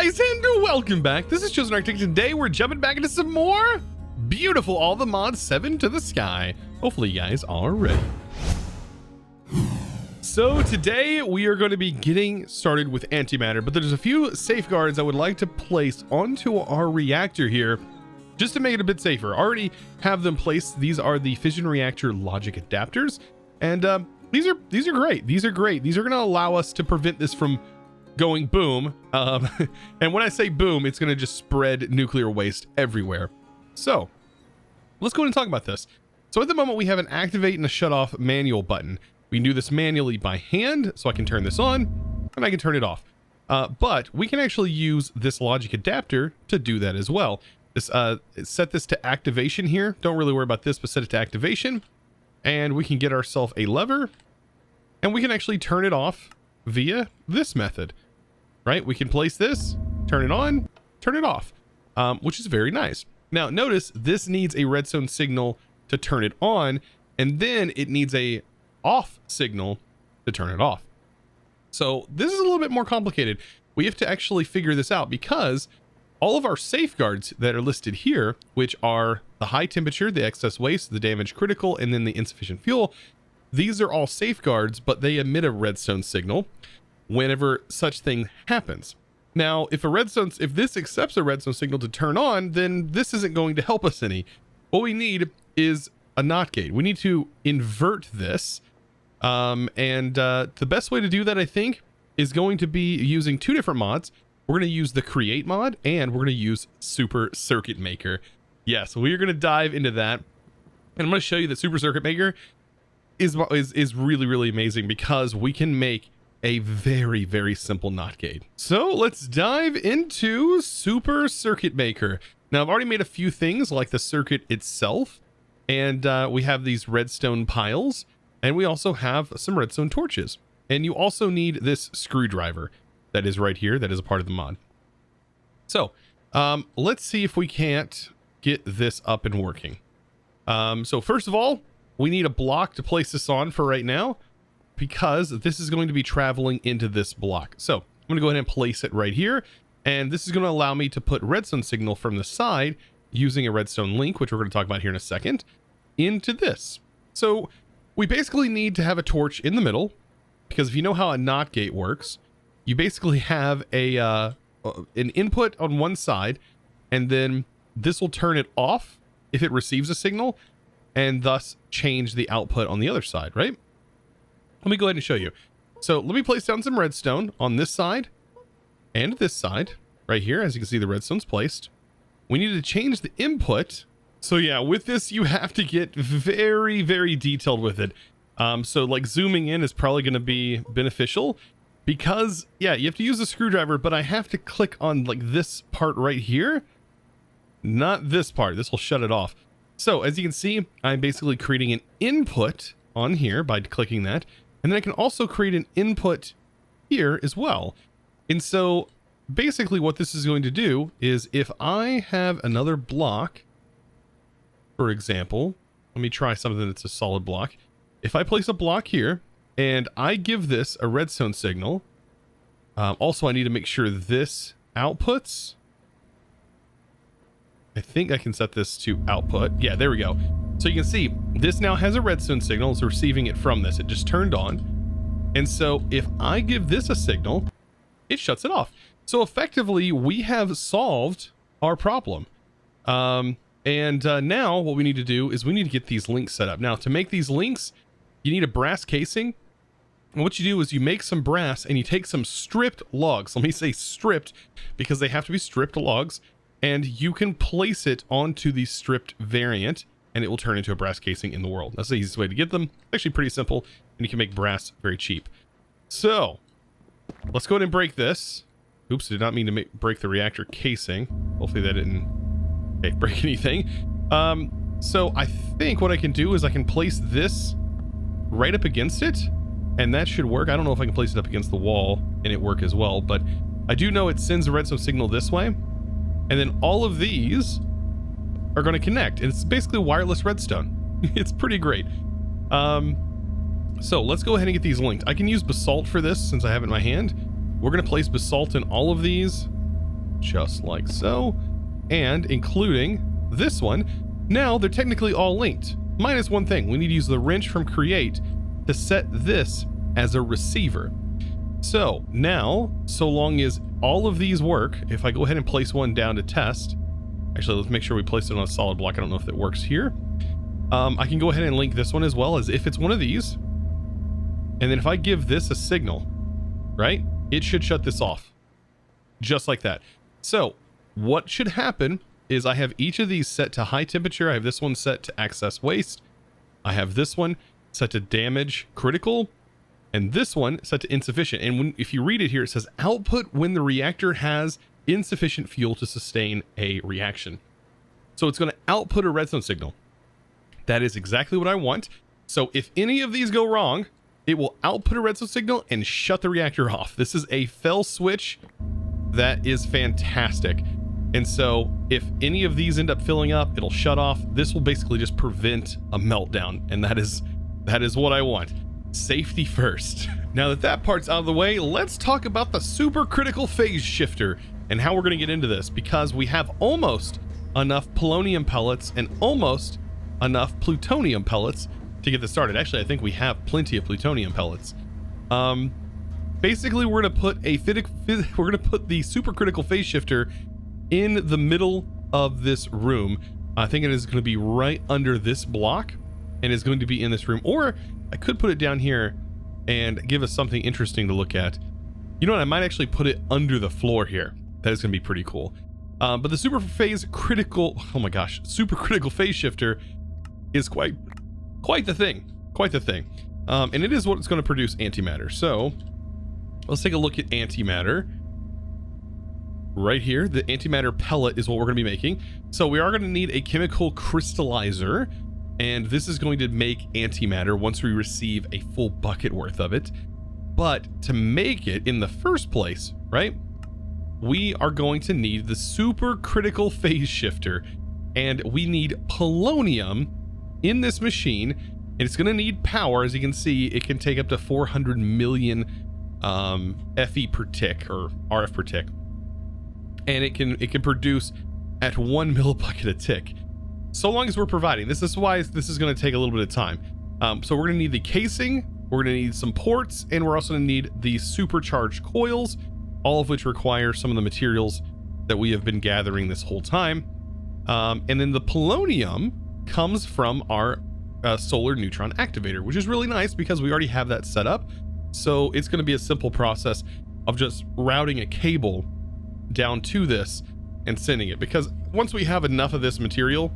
guys, and welcome back. This is Chosenarchitect. Today we're jumping back into some more beautiful All the Mods 7 to the Sky. Hopefully you guys are ready. So today we are going to be getting started with antimatter, but there's a few safeguards I would like to place onto our reactor here just to make it a bit safer. I already have them placed. These are the fission reactor logic adapters, and these are great. These are great. These are going to allow us to prevent this from going boom. And when I say boom, it's going to just spread nuclear waste everywhere. So let's go ahead and talk about this. So at the moment we have an activate and a shut off manual button. We can do this manually by hand, so I can turn this on and I can turn it off. But we can actually use this logic adapter to do that as well. This set this to activation here. Don't really worry about this, but set it to activation. And we can get ourselves a lever and we can actually turn it off via this method, right? We can place this, turn it on, turn it off, which is very nice. Now notice this needs a redstone signal to turn it on, and then it needs a off signal to turn it off. So this is a little bit more complicated. We have to actually figure this out because all of our safeguards that are listed here, which are the high temperature, the excess waste, the damage critical, and then the insufficient fuel, these are all safeguards, but they emit a redstone signal whenever such thing happens. Now, if this accepts a redstone signal to turn on, then this isn't going to help us any. What we need is a NOT gate. We need to invert this. The best way to do that, I think, is going to be using two different mods. We're going to use the create mod and we're going to use super circuit maker. Yes, we are going to dive into that. And I'm going to show you that super circuit maker is really, really amazing because we can make a very, very simple NOT gate. So let's dive into super circuit maker. Now I've already made a few things like the circuit itself, and we have these redstone piles, and we also have some redstone torches, and you also need this screwdriver that is right here. That is a part of the mod. So let's see if we can't get this up and working. So first of all, we need a block to place this on for right now because this is going to be traveling into this block. So I'm going to go ahead and place it right here. And this is going to allow me to put redstone signal from the side using a redstone link, which we're going to talk about here in a second, into this. So we basically need to have a torch in the middle because if you know how a NOT gate works, you basically have an input on one side, and then this will turn it off if it receives a signal, and thus change the output on the other side, right? Let me go ahead and show you. So let me place down some redstone on this side and this side right here. As you can see, the redstone's placed. We need to change the input. So yeah, with this, you have to get very, very detailed with it. So like zooming in is probably going to be beneficial because yeah, you have to use a screwdriver, but I have to click on like this part right here, not this part. This will shut it off. So as you can see, I'm basically creating an input on here by clicking that. And then I can also create an input here as well. And so basically what this is going to do is if I have another block, for example, let me try something that's a solid block. If I place a block here and I give this a redstone signal, also I need to make sure this outputs. I think I can set this to output. Yeah, there we go. So you can see this now has a redstone signal. It's receiving it from this. It just turned on. And so if I give this a signal, it shuts it off. So effectively we have solved our problem. Now what we need to do is we need to get these links set up. Now to make these links, you need a brass casing. And what you do is you make some brass and you take some stripped logs. Let me say stripped because they have to be stripped logs. And you can place it onto the stripped variant and it will turn into a brass casing in the world. That's the easiest way to get them. Actually pretty simple, and you can make brass very cheap. So let's go ahead and break this. Oops, did not mean to break the reactor casing. Hopefully that didn't break anything. So I think what I can do is I can place this right up against it, and that should work. I don't know if I can place it up against the wall and it work as well, but I do know it sends a redstone signal this way. And then all of these are going to connect. And it's basically wireless redstone. It's pretty great. So let's go ahead and get these linked. I can use basalt for this since I have it in my hand. We're going to place basalt in all of these. just like so, and including this one. Now they're technically all linked, minus one thing. We need to use the wrench from create to set this as a receiver. So now, so long as all of these work, if I go ahead and place one down to test, actually let's make sure we place it on a solid block. I don't know if it works here. I can go ahead and link this one as well, as if it's one of these. And then if I give this a signal, right, it should shut this off just like that. So what should happen is I have each of these set to high temperature. I have this one set to access waste. I have this one set to damage critical, and this one set to insufficient. And if you read it here, it says output when the reactor has insufficient fuel to sustain a reaction. So it's going to output a redstone signal. That is exactly what I want. So if any of these go wrong, it will output a redstone signal and shut the reactor off. This is a fell switch that is fantastic. And so if any of these end up filling up, it'll shut off. This will basically just prevent a meltdown. And that is what I want. Safety first. Now that that part's out of the way, let's talk about the supercritical phase shifter and how we're going to get into this, because we have almost enough polonium pellets and almost enough plutonium pellets to get this started. Actually, I think we have plenty of plutonium pellets. Basically, we're going to put the supercritical phase shifter in the middle of this room. I think it is going to be right under this block and is going to be in this room. Or I could put it down here and give us something interesting to look at. You know what? I might actually put it under the floor here. That is going to be pretty cool. But the supercritical phase shifter is quite the thing. And it is what's going to produce antimatter. So let's take a look at antimatter. Right here, the antimatter pellet is what we're going to be making. So we are going to need a chemical crystallizer, and this is going to make antimatter once we receive a full bucket worth of it. But to make it in the first place, right, we are going to need the supercritical phase shifter, and we need polonium in this machine, and it's going to need power. As you can see, it can take up to 400 million FE per tick, or RF per tick. And it can produce at 1 millibucket a tick, so long as we're providing. This is why this is going to take a little bit of time. So we're going to need the casing, we're going to need some ports, and we're also going to need the supercharged coils, all of which require some of the materials that we have been gathering this whole time. And then the polonium comes from our solar neutron activator, which is really nice because we already have that set up. So it's going to be a simple process of just routing a cable down to this and sending it, because once we have enough of this material,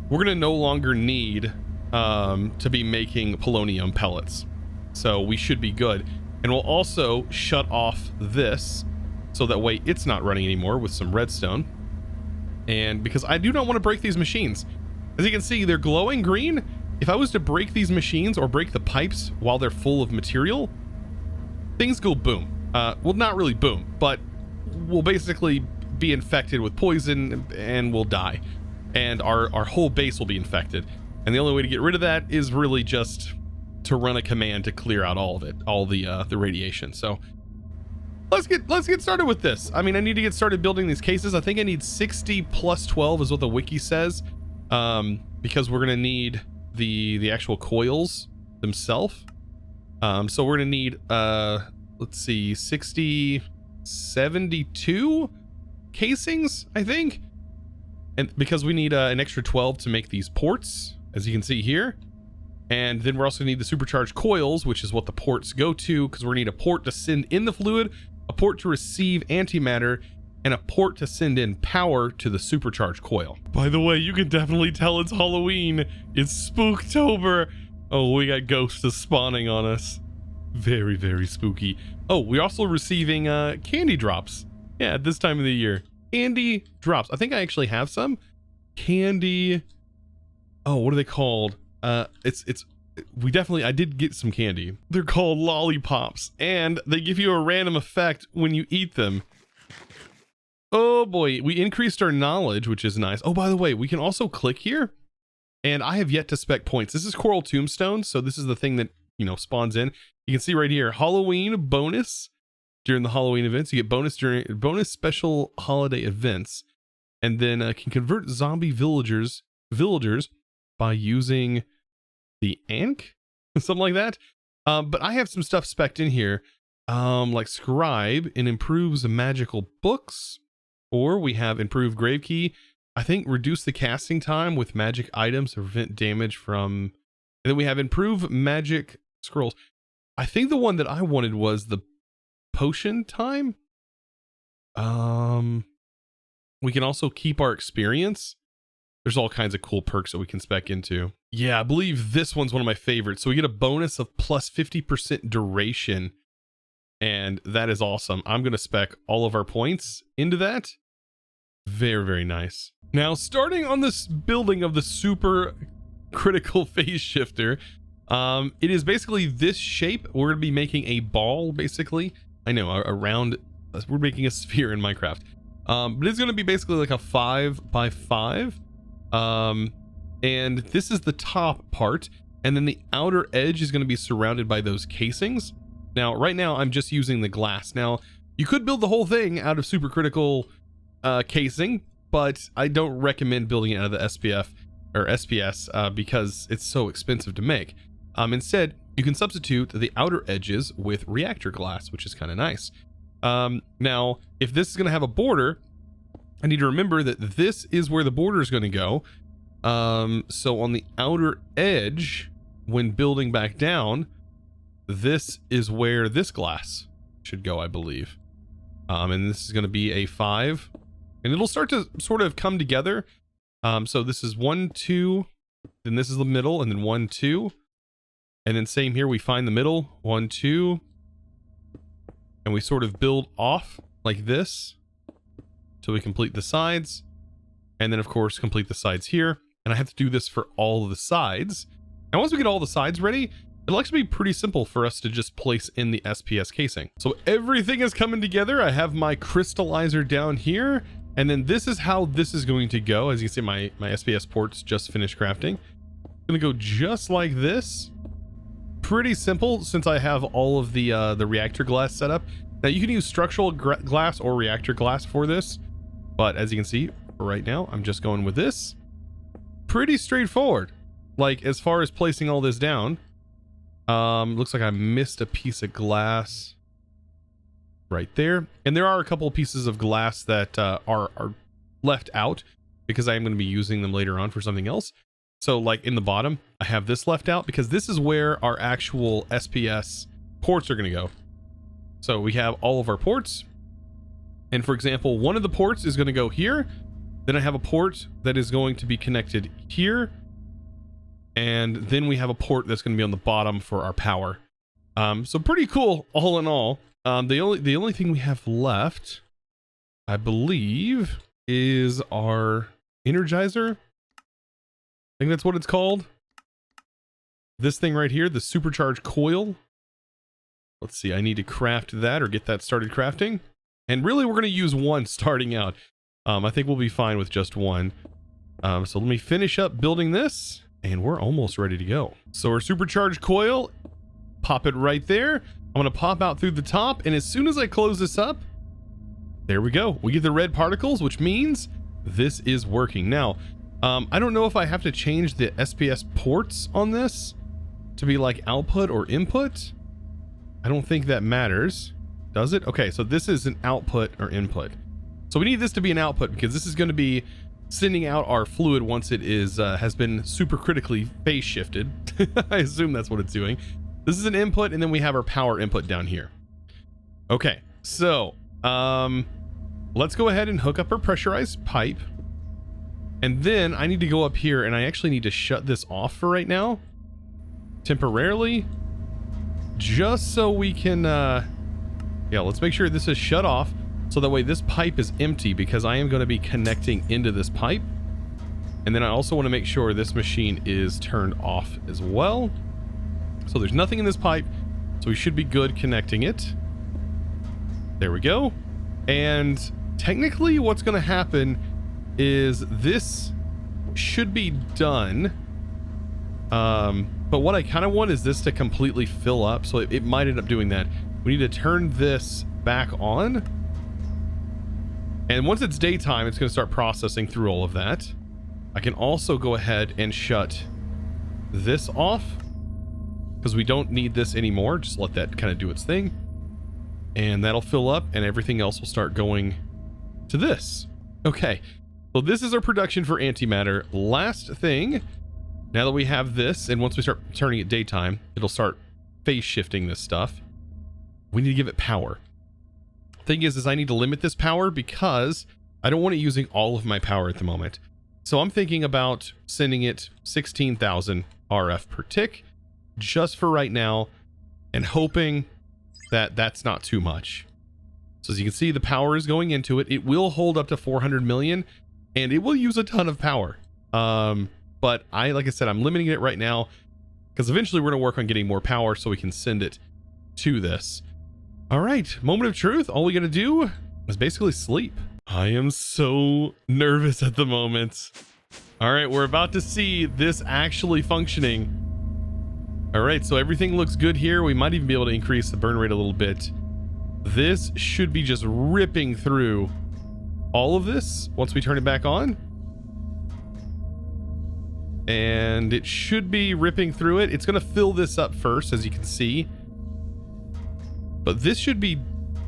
we're going to no longer need to be making polonium pellets. So we should be good. And we'll also shut off this so that way it's not running anymore with some redstone. And because I do not want to break these machines, as you can see, they're glowing green. If I was to break these machines or break the pipes while they're full of material, things go boom. Well, not really boom, but we'll basically be infected with poison and we'll die, and our whole base will be infected. And the only way to get rid of that is really just to run a command to clear out all of it, all the radiation. So let's get started with this. I mean, I need to get started building these cases. I think I need 60 plus 12 is what the wiki says, because we're gonna need the actual coils themselves. So we're gonna need let's see, 72 casings, I think, and because we need an extra 12 to make these ports, as you can see here. And then we're also need the supercharged coils, which is what the ports go to, because we need a port to send in the fluid, a port to receive antimatter, and a port to send in power to the supercharged coil. By the way, you can definitely tell it's Halloween. It's Spooktober. Oh, we got ghosts spawning on us. Very, very spooky. Oh, we're also receiving candy drops. Yeah, at this time of the year. Candy drops. I think I actually have some. Candy. Oh, what are they called? I did get some candy. They're called lollipops, and they give you a random effect when you eat them. Oh boy, we increased our knowledge, which is nice. Oh, by the way, we can also click here, and I have yet to spec points. This is Coral Tombstone, so this is the thing that, you know, spawns in. You can see right here, Halloween bonus, during the Halloween events. You get bonus special holiday events, and then can convert zombie villagers by using the Ankh, something like that. But I have some stuff spec'd in here, like Scribe, and improves magical books, or we have improved Grave Key. I think reduce the casting time with magic items to prevent damage from, and then we have improve magic scrolls. I think the one that I wanted was the potion time. We can also keep our experience. There's all kinds of cool perks that we can spec into. Yeah, I believe this one's one of my favorites. So we get a bonus of plus 50% duration, and that is awesome. I'm going to spec all of our points into that. Very, very nice. Now, starting on this building of the super critical phase shifter, it is basically this shape. We're going to be making a ball, basically. I know, a round, we're making a sphere in Minecraft. But it's going to be basically like a 5x5. And this is the top part, and then the outer edge is going to be surrounded by those casings. Now, right now, I'm just using the glass. Now, you could build the whole thing out of supercritical casing, but I don't recommend building it out of the SPF or SPS because it's so expensive to make. Instead, you can substitute the outer edges with reactor glass, which is kind of nice. Now, if this is going to have a border, I need to remember that this is where the border is going to go. So on the outer edge, when building back down, this is where this glass should go, I believe. And this is going to be a 5, and it'll start to sort of come together. So this is 1, 2, then this is the middle, and then 1, 2, and then same here. We find the middle, 1, 2, and we sort of build off like this till we complete the sides, and then of course complete the sides here. And I have to do this for all of the sides. And once we get all the sides ready, it'll actually be pretty simple for us to just place in the SPS casing. So everything is coming together. I have my crystallizer down here, and then this is how this is going to go. As you can see, my SPS ports just finished crafting. It's gonna go just like this. Pretty simple, since I have all of the reactor glass set up. Now you can use structural glass or reactor glass for this, but as you can see, for right now, I'm just going with this. Pretty straightforward. Like, as far as placing all this down, looks like I missed a piece of glass right there, and there are a couple of pieces of glass that are left out because I am going to be using them later on for something else. So like in the bottom, I have this left out because this is where our actual SPS ports are going to go. So we have all of our ports, and for example, one of the ports is going to go here. Then I have a port that is going to be connected here, and then we have a port that's going to be on the bottom for our power. So pretty cool all in all. The only thing we have left, I believe, is our energizer. I think that's what it's called. This thing right here, the supercharged coil. Let's see, I need to craft that or get that started crafting. And really, we're going to use one starting out. I think we'll be fine with just one. So let me finish up building this, and we're almost ready to go. So our supercharged coil, pop it right there. I'm going to pop out through the top, and as soon as I close this up, there we go. We get the red particles, which means this is working. Now, I don't know if I have to change the SPS ports on this to be like output or input. I don't think that matters. Does it? Okay, so this is an output or input. So we need this to be an output because this is going to be sending out our fluid once it is has been super critically phase shifted. I assume that's what it's doing. This is an input, and then we have our power input down here. Okay, so let's go ahead and hook up our pressurized pipe. And then I need to go up here, and I actually need to shut this off for right now, temporarily, just so we can yeah, let's make sure this is shut off. So that way this pipe is empty, because I am going to be connecting into this pipe. And then I also want to make sure this machine is turned off as well. So there's nothing in this pipe, so we should be good connecting it. There we go. And technically what's going to happen is this should be done. But what I kind of want is this to completely fill up, so it might end up doing that. We need to turn this back on. And once it's daytime, it's going to start processing through all of that. I can also go ahead and shut this off because we don't need this anymore. Just let that kind of do its thing. And that'll fill up and everything else will start going to this. Okay, so this is our production for antimatter. Last thing, now that we have this, and once we start turning it daytime, it'll start phase shifting this stuff. We need to give it power. Thing is I need to limit this power because I don't want it using all of my power at the moment. So I'm thinking about sending it 16,000 RF per tick just for right now and hoping that that's not too much. So as you can see, the power is going into it. It will hold up to 400 million and it will use a ton of power. But like I said, I'm limiting it right now because eventually we're going to work on getting more power so we can send it to this. All right, moment of truth. All we got to do is basically sleep. I am so nervous at the moment. All right, we're about to see this actually functioning. All right, so everything looks good here. We might even be able to increase the burn rate a little bit. This should be just ripping through all of this once we turn it back on. And it should be ripping through it. It's going to fill this up first, as you can see. But this should be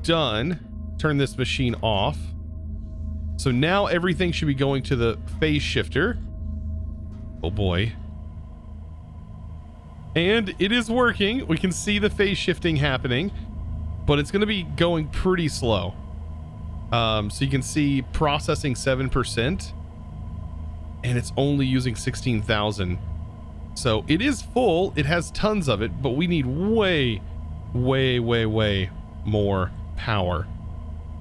done. Turn this machine off. So now everything should be going to the phase shifter. Oh boy. And it is working. We can see the phase shifting happening, but it's going to be going pretty slow. So you can see processing 7% and it's only using 16,000. So it is full. It has tons of it, but we need way more power.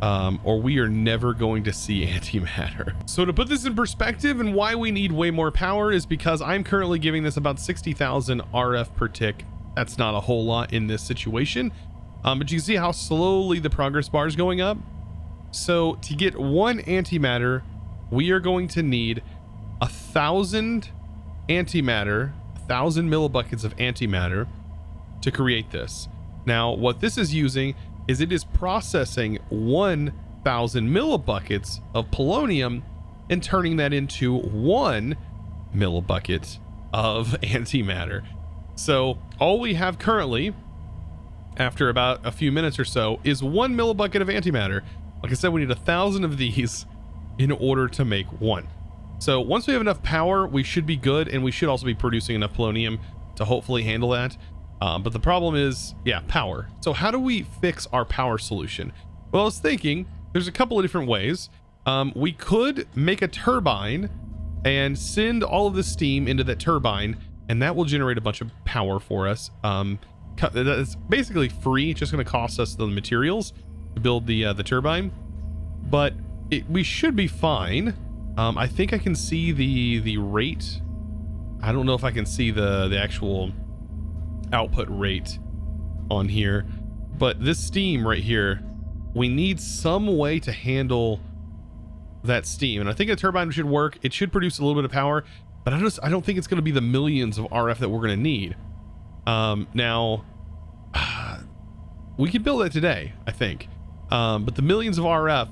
Or we are never going to see antimatter. So to put this in perspective and why we need way more power is because I'm currently giving this about 60,000 RF per tick. That's not a whole lot in this situation. But you can see how slowly the progress bar is going up. So to get one antimatter, we are going to need 1,000 antimatter, 1,000 millibuckets of antimatter to create this. Now, what this is using is it is processing 1,000 millibuckets of polonium and turning that into 1 millibucket of antimatter. So all we have currently, after about a few minutes or so, is 1 millibucket of antimatter. Like I said, we need 1,000 of these in order to make one. So once we have enough power, we should be good, and we should also be producing enough polonium to hopefully handle that. But the problem is, yeah, power. So how do we fix our power solution? Well, I was thinking there's a couple of different ways. We could make a turbine and send all of the steam into that turbine, and that will generate a bunch of power for us. That's basically free. It's just going to cost us the materials to build the turbine, but we should be fine. I think I can see the rate. I don't know if I can see the actual output rate on here, but this steam right here, we need some way to handle that steam, and I think a turbine should work. It should produce a little bit of power, but I don't think it's going to be the millions of RF that we're going to need. Now we could build it today, I think, but the millions of RF,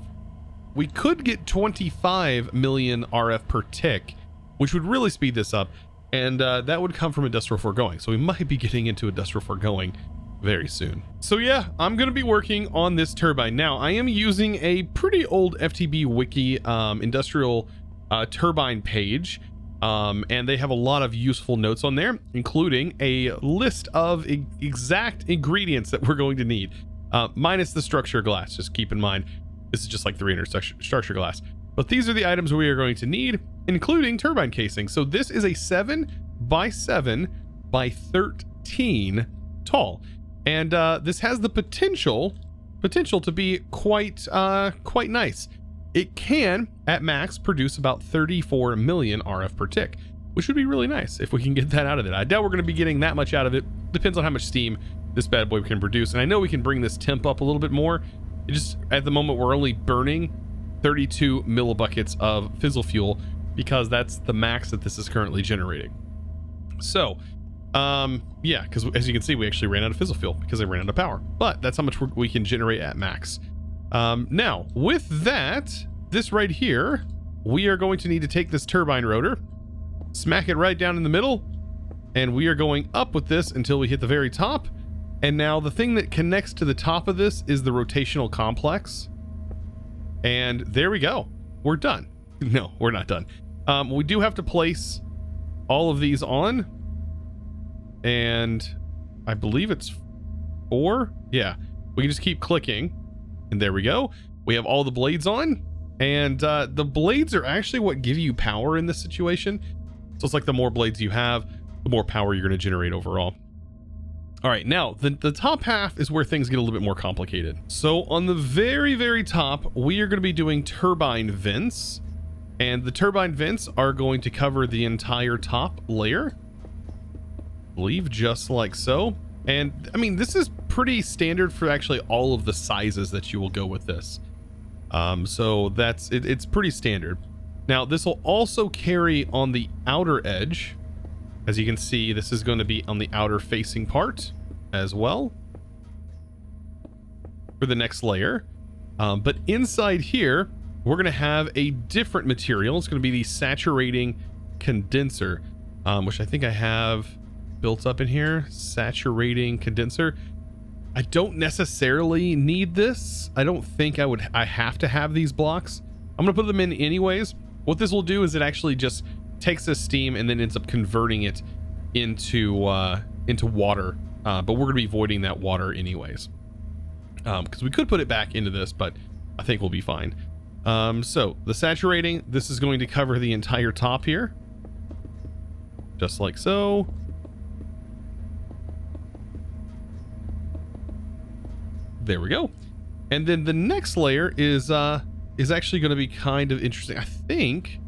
we could get 25 million RF per tick, which would really speed this up. And that would come from Industrial Foregoing. So we might be getting into Industrial Foregoing very soon. So yeah, I'm going to be working on this turbine. Now, I am using a pretty old FTB wiki industrial turbine page. And they have a lot of useful notes on there, including a list of exact ingredients that we're going to need. Minus the structure glass. Just keep in mind, this is just like 300 structure glass. But these are the items we are going to need, including turbine casing. So this is a 7 by 7 by 13 tall, and this has the potential to be quite nice. It can at max produce about 34 million RF per tick, which would be really nice if we can get that out of it. I doubt we're going to be getting that much out of it. Depends on how much steam this bad boy can produce, and I know we can bring this temp up a little bit more. It just, at the moment, we're only burning 32 millibuckets of fissile fuel because that's the max that this is currently generating. So Yeah, because as you can see, we actually ran out of fissile fuel because I ran out of power, but that's how much we can generate at max. Now with that, this right here, we are going to need to take this turbine rotor, smack it right down in the middle, and we are going up with this until we hit the very top. And now the thing that connects to the top of this is the rotational complex. And there we go. We're done. No, we're not done. We do have to place all of these on. And I believe it's 4. Yeah, we can just keep clicking. And there we go. We have all the blades on. And the blades are actually what give you power in this situation. So it's like the more blades you have, the more power you're going to generate overall. All right, now the top half is where things get a little bit more complicated. So on the very, very top, we are going to be doing turbine vents, and the turbine vents are going to cover the entire top layer, I believe, just like so. And I mean, this is pretty standard for actually all of the sizes that you will go with this. So that's it, it's pretty standard. Now this will also carry on the outer edge. As you can see, this is going to be on the outer facing part as well for the next layer. But inside here, we're going to have a different material. It's going to be the saturating condenser, which I think I have built up in here. Saturating condenser. I don't necessarily need this. I don't think I have to have these blocks. I'm going to put them in anyways. What this will do is it actually just takes this steam and then ends up converting it into water, but we're gonna be voiding that water anyways, because we could put it back into this, but I think we'll be fine. So the saturating, this is going to cover the entire top here, just like so. There we go. And then the next layer is actually going to be kind of interesting, I think.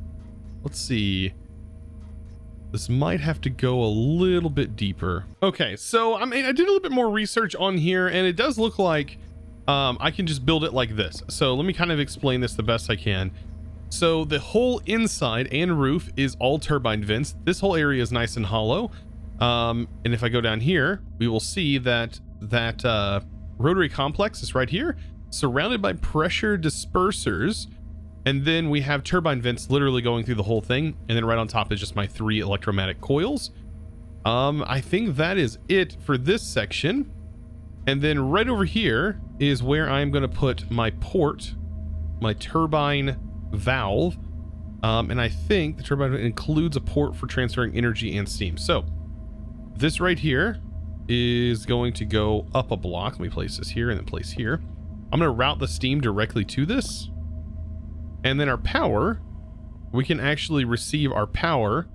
Let's see. This might have to go a little bit deeper. Okay, so I mean, I did a little bit more research on here, and it does look like I can just build it like this. So let me kind of explain this the best I can. So the whole inside and roof is all turbine vents. This whole area is nice and hollow. And if I go down here, we will see that rotary complex is right here, surrounded by pressure dispersers. And then we have turbine vents literally going through the whole thing. And then right on top is just my 3 electromagnetic coils. I think that is it for this section. And then right over here is where I'm going to put my port, my turbine valve. And I think the turbine includes a port for transferring energy and steam. So this right here is going to go up a block. Let me place this here and then place here. I'm going to route the steam directly to this. And then our power, we can actually receive our power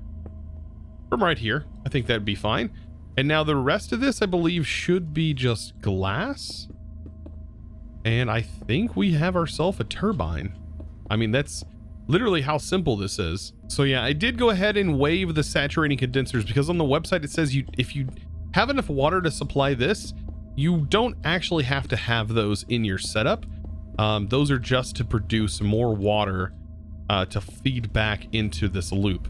from right here. I think that'd be fine. And now the rest of this, I believe, should be just glass. And I think we have ourselves a turbine. I mean, that's literally how simple this is. So yeah, I did go ahead and waive the saturating condensers because on the website it says if you have enough water to supply this, you don't actually have to have those in your setup. Those are just to produce more water to feed back into this loop.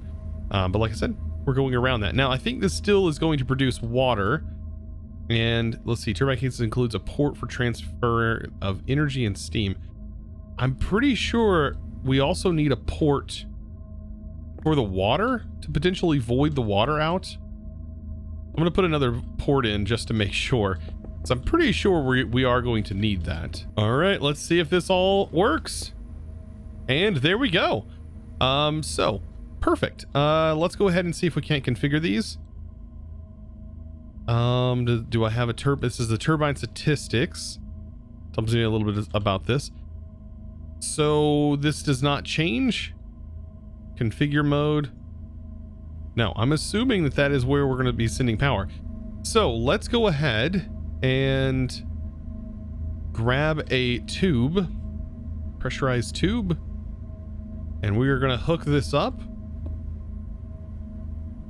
But like I said, we're going around that. Now, I think this still is going to produce water. And let's see, turbine case includes a port for transfer of energy and steam. I'm pretty sure we also need a port for the water to potentially void the water out. I'm going to put another port in just to make sure. So I'm pretty sure we are going to need that. All right, let's see if this all works. And there we go. So perfect. Let's go ahead and see if we can't configure these. Do I have a this is the turbine statistics. Tells me a little bit about this. So this does not change. Configure mode. No, I'm assuming that is where we're going to be sending power. So let's go ahead and grab a tube, pressurized tube, and we are going to hook this up.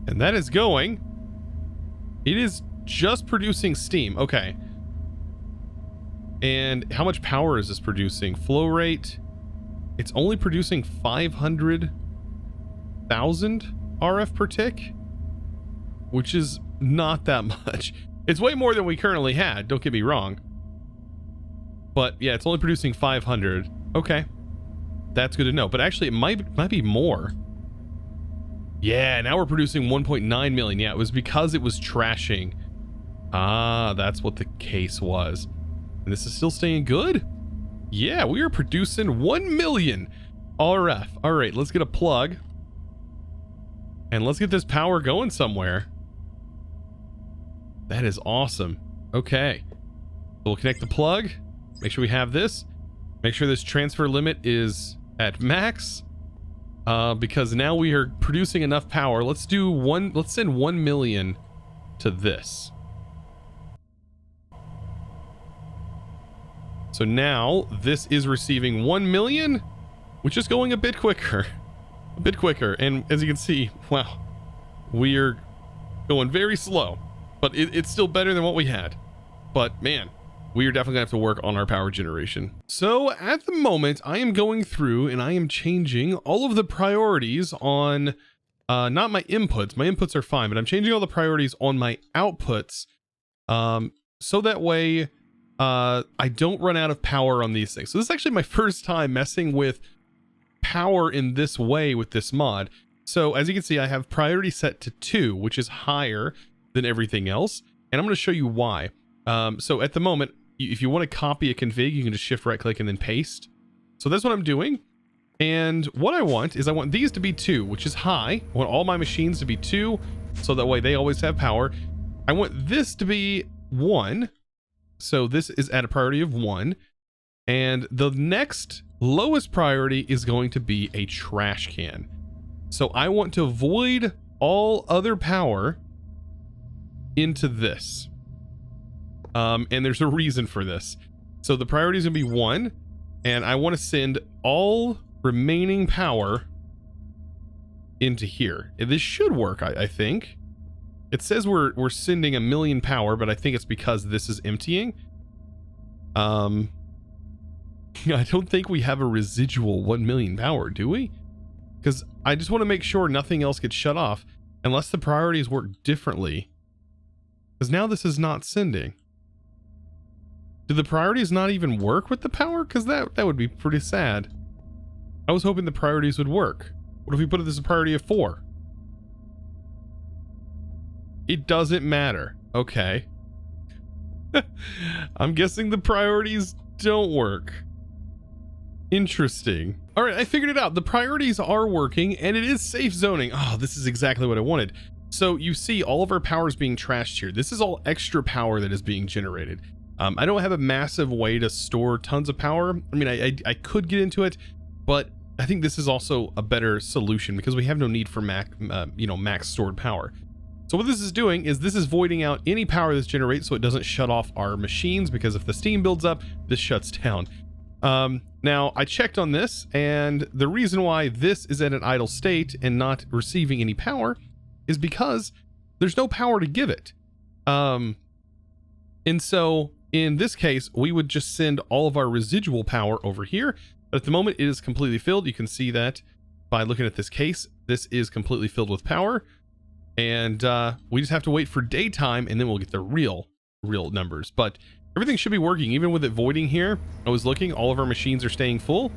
And that is going. It is just producing steam. Okay. And how much power is this producing? Flow rate. It's only producing 500,000 RF per tick. which is not that much. It's way more than we currently had, don't get me wrong. But yeah, it's only producing 500. Okay, that's good to know. But actually, it might be more. Yeah, now we're producing 1.9 million. Yeah, it was because it was trashing. Ah, that's what the case was. And this is still staying good? Yeah, we are producing 1 million RF. All right, let's get a plug. And let's get this power going somewhere. That is awesome. Okay. So we'll connect the plug. Make sure we have this. Make sure this transfer limit is at max. Because now we are producing enough power. Let's send 1 million to this. So now this is receiving 1 million, which is going a bit quicker. A bit quicker. And as you can see, wow, we are going very slow, but it's still better than what we had. But man, we are definitely gonna have to work on our power generation. So at the moment, I am going through and I am changing all of the priorities on, not my inputs. My inputs are fine, but I'm changing all the priorities on my outputs, so that way I don't run out of power on these things. So this is actually my first time messing with power in this way with this mod. So as you can see, I have priority set to 2, which is higher than everything else. And I'm going to show you why. So at the moment, if you want to copy a config, you can just shift right click and then paste. So that's what I'm doing. And what I want is I want these to be 2, which is high. I want all my machines to be 2, so that way they always have power. I want this to be 1. So this is at a priority of 1. And the next lowest priority is going to be a trash can. So I want to void all other power into this. And there's a reason for this. So the priority is going to be 1, and I want to send all remaining power into here. And this should work, I think. It says we're sending 1 million power, but I think it's because this is emptying. I don't think we have a residual 1 million power, do we? Because I just want to make sure nothing else gets shut off unless the priorities work differently. Because now this is not sending. Do the priorities not even work with the power? Because that would be pretty sad. I was hoping the priorities would work. What if we put this as a priority of 4? It doesn't matter. Okay. I'm guessing the priorities don't work. Interesting. All right, I figured it out. The priorities are working and it is safe zoning. Oh, this is exactly what I wanted. So you see all of our power is being trashed here. This is all extra power that is being generated. I don't have a massive way to store tons of power. I mean, I could get into it, but I think this is also a better solution because we have no need for max stored power. So what this is doing is this is voiding out any power that's generated so it doesn't shut off our machines, because if the steam builds up, this shuts down. Now I checked on this, and the reason why this is at an idle state and not receiving any power is because there's no power to give it. And so in this case, we would just send all of our residual power over here. But at the moment it is completely filled. You can see that by looking at this case, this is completely filled with power. And we just have to wait for daytime and then we'll get the real numbers. But everything should be working, even with it voiding here. I was looking, all of our machines are staying full.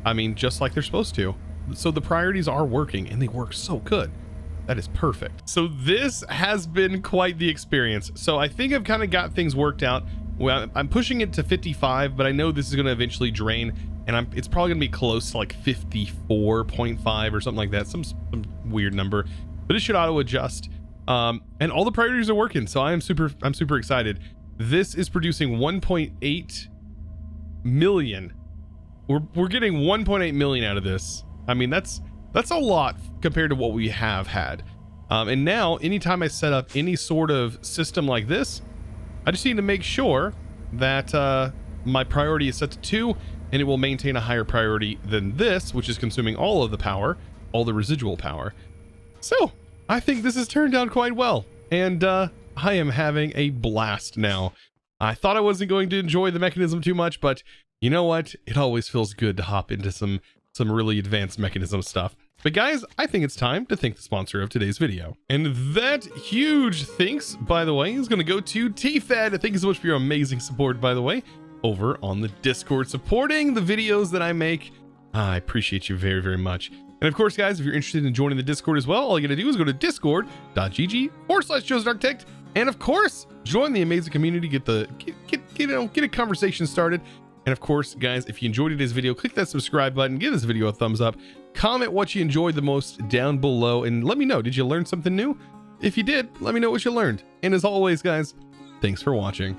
I mean, just like they're supposed to. So the priorities are working and they work so good. That is perfect. So this has been quite the experience. So I think I've kind of got things worked out. Well, I'm pushing it to 55, but I know this is going to eventually drain, and it's probably going to be close to like 54.5 or something like that, some weird number. But it should auto adjust, and all the priorities are working. So I'm super excited. This is producing 1.8 million. We're getting 1.8 million out of this. I mean, that's a lot compared to what we have had. And now anytime I set up any sort of system like this, I just need to make sure that my priority is set to 2, and it will maintain a higher priority than this, which is consuming all of the power, all the residual power. So I think this has turned out quite well, and I am having a blast now. I thought I wasn't going to enjoy the mechanism too much, but you know what? It always feels good to hop into some really advanced mechanism stuff. But guys, I think it's time to thank the sponsor of today's video. And that huge thanks, by the way, is going to go to TFed. Thank you so much for your amazing support, by the way, over on the Discord, supporting the videos that I make. I appreciate you very, very much. And of course, guys, if you're interested in joining the Discord as well, all you got to do is go to discord.gg/Chosenarchitect. And of course, join the amazing community, get a conversation started. And of course, guys, if you enjoyed today's video, click that subscribe button, give this video a thumbs up, comment what you enjoyed the most down below, and let me know, did you learn something new? If you did, let me know what you learned. And as always, guys, thanks for watching.